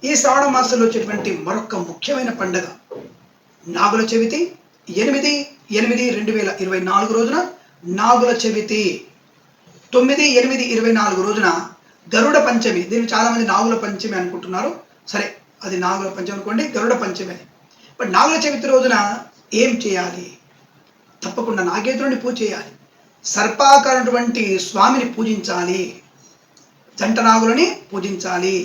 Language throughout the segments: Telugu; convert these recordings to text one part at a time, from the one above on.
ఈ శ్రావణ మాసంలో వచ్చేటువంటి మరొక ముఖ్యమైన పండుగ నాగుల చవితి 8/8/2024 రోజున నాగుల చవితి. 9/8/24 రోజున గరుడ పంచమి. దీన్ని చాలామంది నాగుల పంచమి అనుకుంటున్నారు. సరే, అది నాగుల పంచమి అనుకోండి, గరుడ పంచమి అని. బట్ నాగుల చవితి రోజున ఏం చేయాలి? తప్పకుండా నాగేంద్రుడిని పూజ చేయాలి. సర్పాకారటువంటి స్వామిని పూజించాలి. జంట నాగులని పూజించాలి.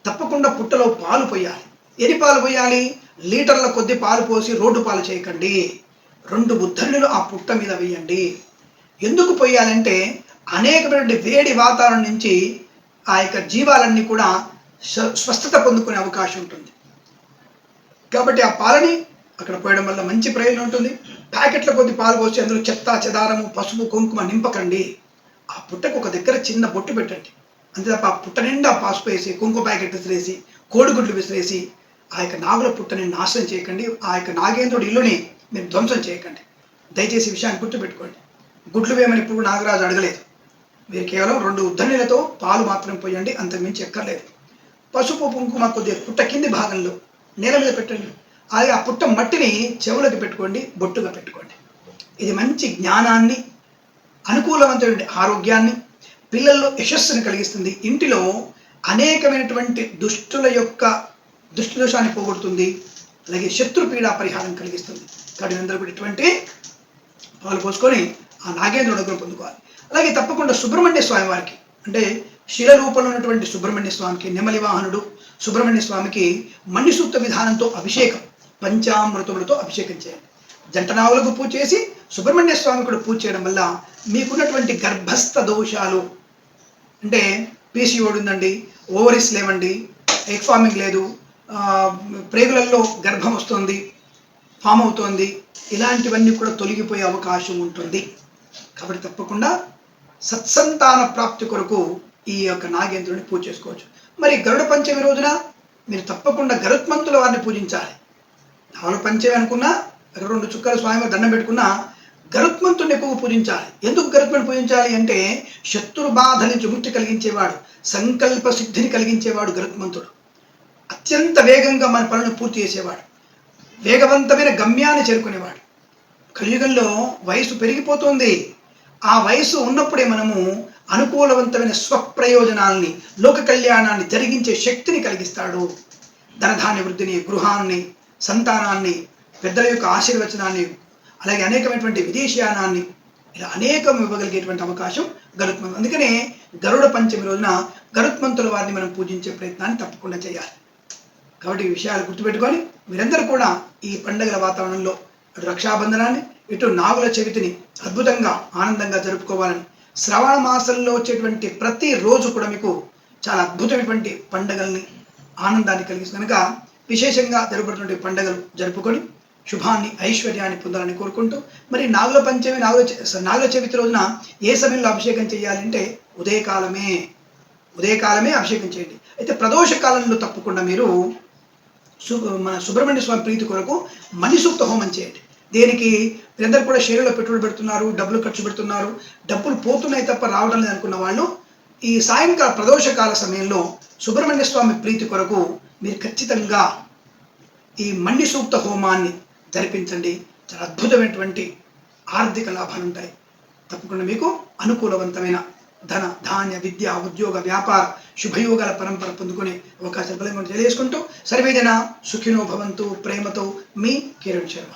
తప్పకుండా పుట్టలో పాలు పోయాలి. ఎన్ని పాలు పోయాలి? లీటర్ల కొద్ది పాలు పోసి రోడ్డు పాలు చేయకండి. 2 ఉద్ధరణలు ఆ పుట్ట మీద వేయండి. ఎందుకు పోయాలంటే అనేకమైనటువంటి వేడి వాతావరణం నుంచి ఆ యొక్క జీవాలన్నీ కూడా స్వస్థత పొందుకునే అవకాశం ఉంటుంది. కాబట్టి ఆ పాలని అక్కడ పోయడం వల్ల మంచి ప్రయోజనం ఉంటుంది. ప్యాకెట్ల కొద్ది పాలు పోసి అందులో చెత్త చెదారము పసుపు కుంకుమ నింపకండి. ఆ పుట్టకు ఒక దగ్గర చిన్న బొట్టు పెట్టండి. అంతే తప్ప ఆ పుట్ట నిండా పసుపు వేసి కుంకుమ ప్యాకెట్ విసిరేసి కోడిగుడ్లు విసిరేసి ఆ యొక్క నాగుల పుట్టని నాశనం చేయకండి. ఆ యొక్క నాగేంద్రుడి ఇల్లుని మీరు ధ్వంసం చేయకండి. దయచేసి విషయాన్ని గుర్తుపెట్టుకోండి. గుడ్లు వేయమని ఇప్పుడు నాగరాజు అడగలేదు. మీరు కేవలం 2 ఉద్ధరణలతో పాలు మాత్రం పోయండి, అంతకుమించి ఎక్కర్లేదు. పసుపు కుంకుమ కొద్దిగా పుట్ట కింది భాగంలో నేల మీద పెట్టండి. అలాగే ఆ పుట్ట మట్టిని చెవులకు పెట్టుకోండి, బొట్టుగా పెట్టుకోండి. ఇది మంచి జ్ఞానాన్ని, అనుకూలవంతమైన ఆరోగ్యాన్ని, పిల్లల్లో యశస్సును కలిగిస్తుంది. ఇంటిలో అనేకమైనటువంటి దుష్టుల యొక్క దృష్టి దోషాన్ని పోగొడుతుంది. అలాగే శత్రుపీడా పరిహారం కలిగిస్తుంది. కాబట్టి అందరూ కూడా ఇటువంటి పాలు పోసుకొని ఆ నాగేంద్రుడు అనుగ్రహం పొందుకోవాలి. అలాగే తప్పకుండా సుబ్రహ్మణ్య స్వామి వారికి, అంటే శిల రూపంలో ఉన్నటువంటి సుబ్రహ్మణ్య స్వామికి, నెమలి వాహనుడు సుబ్రహ్మణ్య స్వామికి మణిసూక్త విధానంతో అభిషేకం, పంచామృతములతో అభిషేకం చేయండి. జంట నాగులకు పూజ చేసి సుబ్రహ్మణ్య స్వామి కూడా పూజ చేయడం వల్ల మీకున్నటువంటి గర్భస్థ దోషాలు, అంటే పీసీఓడి ఉందండి, ఓవరీస్ లేవండి, ఎగ్ ఫార్మింగ్ లేదు, ప్రేగులలో గర్భం వస్తుంది, ఫామ్ అవుతోంది, ఇలాంటివన్నీ కూడా తొలగిపోయే అవకాశం ఉంటుంది. కాబట్టి తప్పకుండా సత్సంతాన ప్రాప్తి కొరకు ఈ యొక్క నాగేంద్రుడిని పూజ చేసుకోవచ్చు. మరి గరుడ పంచమి రోజున మీరు తప్పకుండా గరుత్మంతుల వారిని పూజించాలి. నాగుల పంచమి అనుకున్నా 2 చుక్కల స్వామి దండం పెట్టుకున్నా గరుత్మంతుడిని ఎక్కువ పూజించాలి. ఎందుకు గరుత్మంతుని పూజించాలి అంటే శత్రు బాధ నుంచి ముక్తి కలిగించేవాడు, సంకల్ప సిద్ధిని కలిగించేవాడు గరుత్మంతుడు. అత్యంత వేగంగా మన పనులను పూర్తి చేసేవాడు, వేగవంతమైన గమ్యాన్ని చేరుకునేవాడు. కలియుగంలో వయసు పెరిగిపోతుంది. ఆ వయసు ఉన్నప్పుడే మనము అనుకూలవంతమైన స్వప్రయోజనాల్ని, లోక కళ్యాణాన్ని జరిగించే శక్తిని కలిగిస్తాడు. ధనధాన్య వృద్ధిని, గృహాన్ని, సంతానాన్ని, పెద్దల యొక్క ఆశీర్వచనాన్ని, అలాగే అనేకమైనటువంటి విదేశీయానాన్ని, ఇలా అనేకం ఇవ్వగలిగేటువంటి అవకాశం గరుత్మంతుడు. అందుకనే గరుడ పంచమి రోజున గరుత్మంతుల వారిని మనం పూజించే ప్రయత్నాన్ని తప్పకుండా చేయాలి. కాబట్టి ఈ విషయాలు గుర్తుపెట్టుకొని మీరందరూ కూడా ఈ పండుగల వాతావరణంలో అటు రక్షాబంధనాన్ని, ఇటు నాగుల చవితిని అద్భుతంగా ఆనందంగా జరుపుకోవాలని, శ్రవణ మాసంలో వచ్చేటువంటి ప్రతి రోజు కూడా మీకు చాలా అద్భుతమైనటువంటి పండుగల్ని, ఆనందాన్ని కలిగిస్తుంది. కనుక విశేషంగా జరుపుతున్నటువంటి పండుగలు జరుపుకొని శుభాన్ని, ఐశ్వర్యాన్ని పొందాలని కోరుకుంటూ, మరి నాగుల పంచమి, నాగుల చవితి రోజున ఏ సమయంలో అభిషేకం చేయాలంటే ఉదయకాలమే అభిషేకం చేయండి. అయితే ప్రదోష కాలంలో తప్పకుండా మీరు మన సుబ్రహ్మణ్య స్వామి ప్రీతి కొరకు మణిసూక్త హోమం చేయండి. దేనికి? మీరందరూ కూడా షేర్లో పెట్టుబడి పెడుతున్నారు, డబ్బులు ఖర్చు పెడుతున్నారు, డబ్బులు పోతున్నాయి తప్ప రావడం లేదు అనుకున్న వాళ్ళు ఈ సాయంకాల ప్రదోషకాల సమయంలో సుబ్రహ్మణ్య స్వామి ప్రీతి కొరకు మీరు ఖచ్చితంగా ఈ మణిసూక్త హోమాన్ని జరిపించండి. చాలా అద్భుతమైనటువంటి ఆర్థిక లాభాలు ఉంటాయి. తప్పకుండా మీకు అనుకూలవంతమైన ధన, ధాన్య, విద్య, ఉద్యోగ, వ్యాపార శుభయోగాల పరంపర పొందుకునే అవకాశాలు బలంగా తెలియజేసుకుంటూ సర్వేజన సుఖినో భవంతు. ప్రేమతో మీ కిరణ్ శర్మ.